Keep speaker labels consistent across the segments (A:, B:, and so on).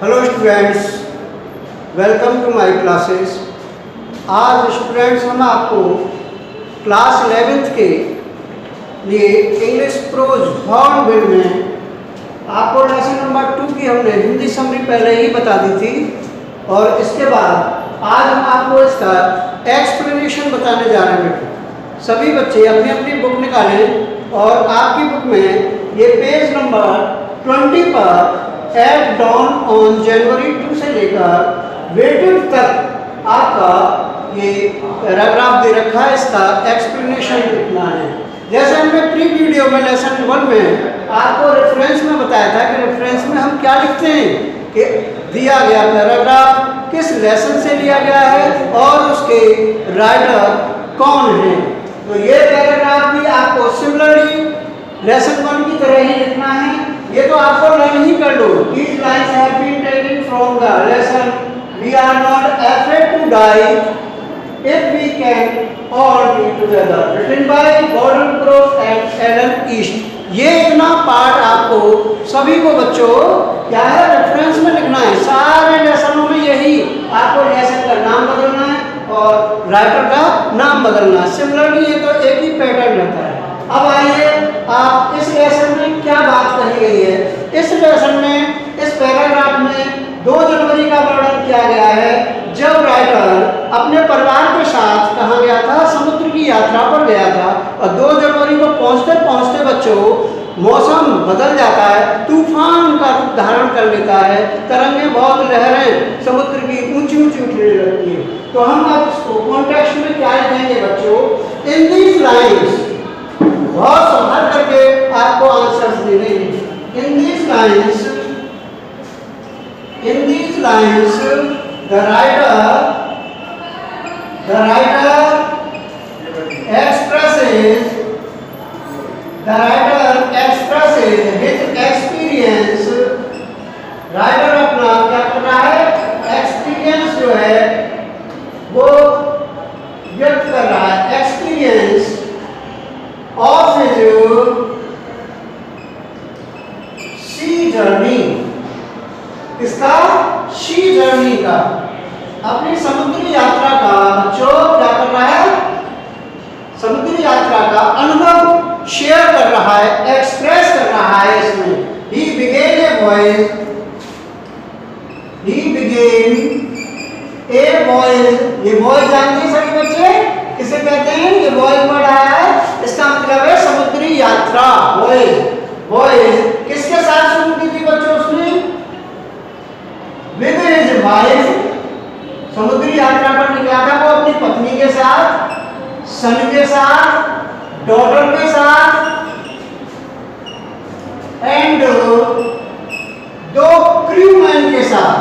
A: Hello students, welcome to my classes. आज students हम आपको क्लास 11th के लिए इंग्लिश प्रोज हॉर्नबिल में आपको लेसन नंबर 2 की हमने हिंदी समरी पहले ही बता दी थी और इसके बाद आज हम आपको इसका एक्सप्लेनेशन बताने जा रहे हैं। सभी बच्चे अपनी अपनी बुक निकालें और आपकी बुक में ये पेज नंबर 20 पर एट डॉन ऑन जनवरी 2 से लेकर वेटेड तक आपका ये पैराग्राफ दे रखा है। इसका एक्सप्लेनेशन लिखना है। जैसे हमने प्री वीडियो में लेसन 1 में आपको रेफरेंस में बताया था कि रेफरेंस में हम क्या लिखते हैं कि दिया गया पैराग्राफ किस लेसन से लिया गया है और उसके राइटर कौन है। तो ये पैराग्राफ भी आपको सिमिलरली लेसन 1 की तरह ही लिखना है। ये तो आपको लर्न ही कर लो। These lines have been taken from the lesson We are not afraid to die if we can all be together, written by Gordon Cross and Alan East। ये इतना पार्ट आपको सभी को बच्चों क्या है रेफरेंस में लिखना है। सारे लेसनों में यही आपको लेसन का नाम बदलना है और राइटर का नाम बदलना है। सिमिलरली ये तो एक ही पैटर्न रहता है। अब आइए आप इस लेसन में क्या बात कही गई है। इस लेसन में इस पैराग्राफ में 2 जनवरी का वर्णन किया गया है जब राइटर अपने परिवार के साथ कहाँ गया था, समुद्र की यात्रा पर गया था और 2 जनवरी को पहुँचते पहुँचते बच्चों मौसम बदल जाता है, तूफान का रूप धारण कर लेता है, तरंगें बहुत लहरें समुद्र की ऊंची ऊंची उठने लगती है। तो हम अब इसको कॉन्टेक्स्ट में क्या लिखेंगे बच्चों, इन दीज लाइन्स बहुत संभाल करके आपको आंसर्स देने हैं। In these lines, the writer expresses his experience। Writer अपना क्या कर रहा है, एक्सपीरियंस जो है वो व्यक्त कर रहा है। Experience of his sea journey, इसका शी जर्नी का अपनी समुद्री यात्रा का जो क्या कर रहा है, समुद्री यात्रा का अनुभव शेयर कर रहा है, एक्सप्रेस कर रहा है इसमें। He began a voyage, ये voyage जानते हैं सभी बच्चे किसे कहते हैं। ये voyage वर्ड आया है, इसका मतलब है समुद्री यात्रा। voyage किसके साथ शुरू की थी बच्चों उसने, विद हिज वाइफ। समुद्री यात्रा पर निकला था वो अपनी पत्नी के साथ, सन के साथ, डॉटर के साथ एंड 2 क्रूमैन के साथ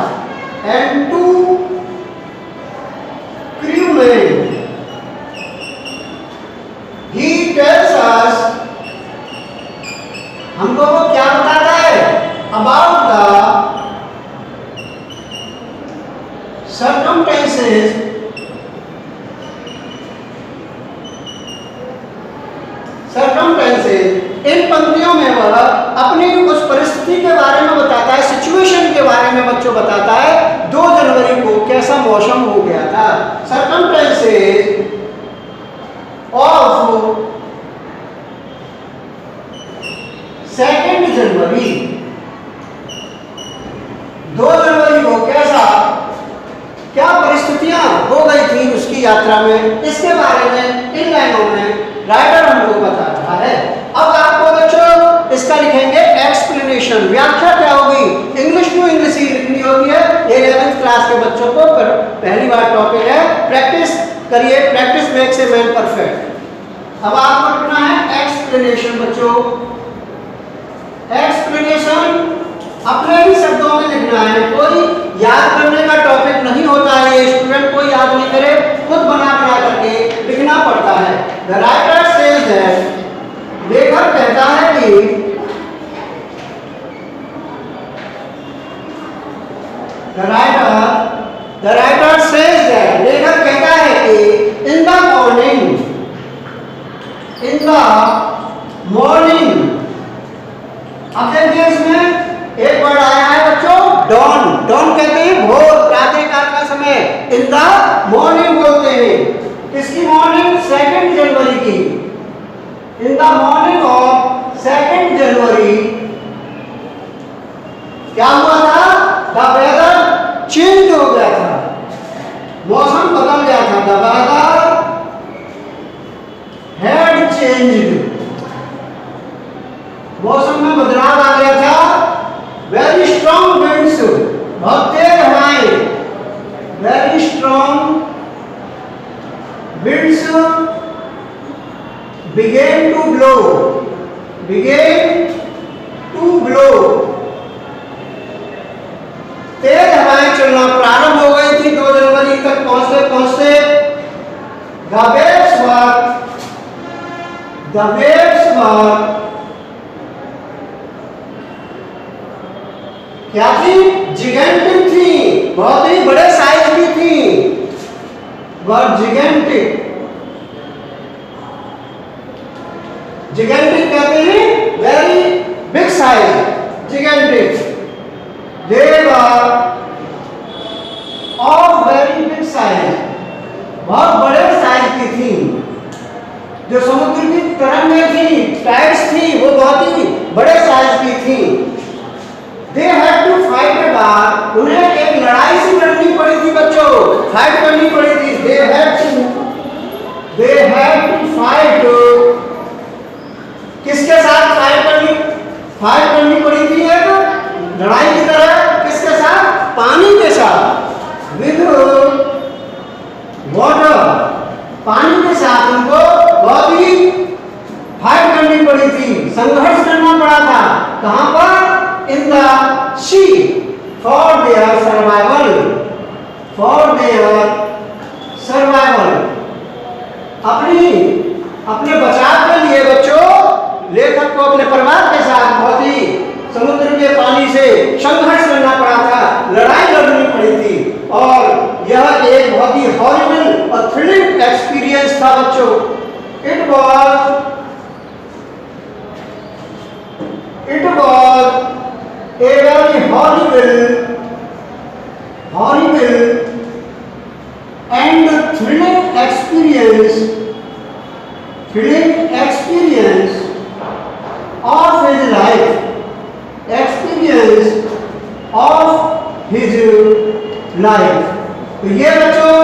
A: and 2 crewman. He tells us, हमको वो क्या बताता है, अबाउट द circumstances इन पंक्तियों में वह अपनी उस परिस्थिति के बारे में बताता है, सिचुएशन के बारे में बच्चों बताता है 2 जनवरी को कैसा मौसम हो गया था। circumstances ऑफ 2 जनवरी, 2 जनवरी को कैसा क्या परिस्थितियां हो गई थी उसकी यात्रा में, इसके बारे में इन लाइनों में राइटर हमको बता रहा है। अब आपको बच्चों इसका लिखेंगे एक्सप्लेनेशन। व्याख्या क्या होगी, इंग्लिश टू इंग्लिश ही लिखनी होती है। ये 11th क्लास के बच्चों को पहली बार टॉपिक है, प्रैक्टिस करिए। Practice makes a man perfect. अब आपको लिखना है एक्सप्लेनेशन बच्चों। एक्सप्लेनेशन अपने ही शब्दों में लिखना है, कोई याद करने का टॉपिक नहीं होता है। ये स्टूडेंट कोई याद नहीं करे, खुद बना करके लिखना पड़ता है। द राइटर सेज दैट, लेखक कहता है कि द राइटर सेज दैट, लेखक कहता है कि इन द मॉर्निंग अब देखिए इसमें एक वर्ड आया है बच्चों, डॉन। क्या हुआ था? द वेदर चेंज हो गया था, मौसम बदल गया था। द वेदर हैड चेंज्ड, मौसम में बदलाव आ गया था। वेरी स्ट्रॉन्ग विंड्स, बहुत तेज हवाएं, very strong winds began to blow, तेज हवाएं चलना प्रारंभ हो गई थी 2 जनवरी तक पहुंचते पहुंचते। the waves were क्या थी? जिगेंटिक थी, बहुत ही बड़े साइज की थी। जिगेंटिक कहते हैं very big size, gigantic. They were of very big size, बहुत बड़े साइज की थी। जो समुद्र की तरंगें थी, टाइड्स थी, वो बहुत ही बड़े साइज की थी। They had to fight a war, उन्हें एक लड़ाई से लड़नी पड़ी थी बच्चों, फाइट करनी पड़ी थी। दे हैड टू फाइट, किसके साथ फाइट करनी पड़ी थी? एक लड़ाई की तरह। किसके साथ? पानी के साथ। विद वाटर, पानी के साथ उनको बहुत ही फाइट करनी पड़ी थी, संघर्ष करना पड़ा था। कहां पर? In the sea, for their survival, अपने बचाव के लिए बच्चों लेखक को अपने परिवार के साथ बहुत ही समुद्र के पानी से संघर्ष करना पड़ा था, लड़ाई लड़नी पड़ी थी। और यह एक बहुत ही हॉरिबल और थ्रिलिंग एक्सपीरियंस था बच्चों। It was a very horrible and thrilling experience of his life, तो ये बच्चों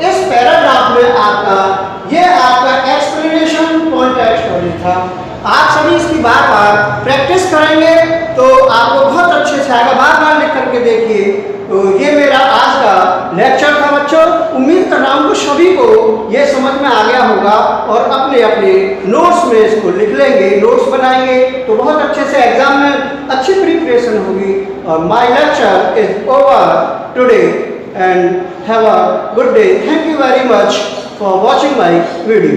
A: इस पैराग्राफ में आपका एक्सप्लेनेशन पॉइंट स्टोरी था। आप सभी इसकी बार बार प्रैक्टिस करेंगे तो आपको बहुत अच्छे से आएगा। बार बार लिख करके देखिए। तो ये मेरा आज का लेक्चर था बच्चों। उम्मीद कर रहा हूँ कि सभी को ये समझ में आ गया होगा और अपने अपने नोट्स में इसको लिख लेंगे, नोट्स बनाएंगे तो बहुत अच्छे से एग्जाम में अच्छी प्रिपरेशन होगी। और my lecture is over today and have a good day. Thank you very much for watching my video.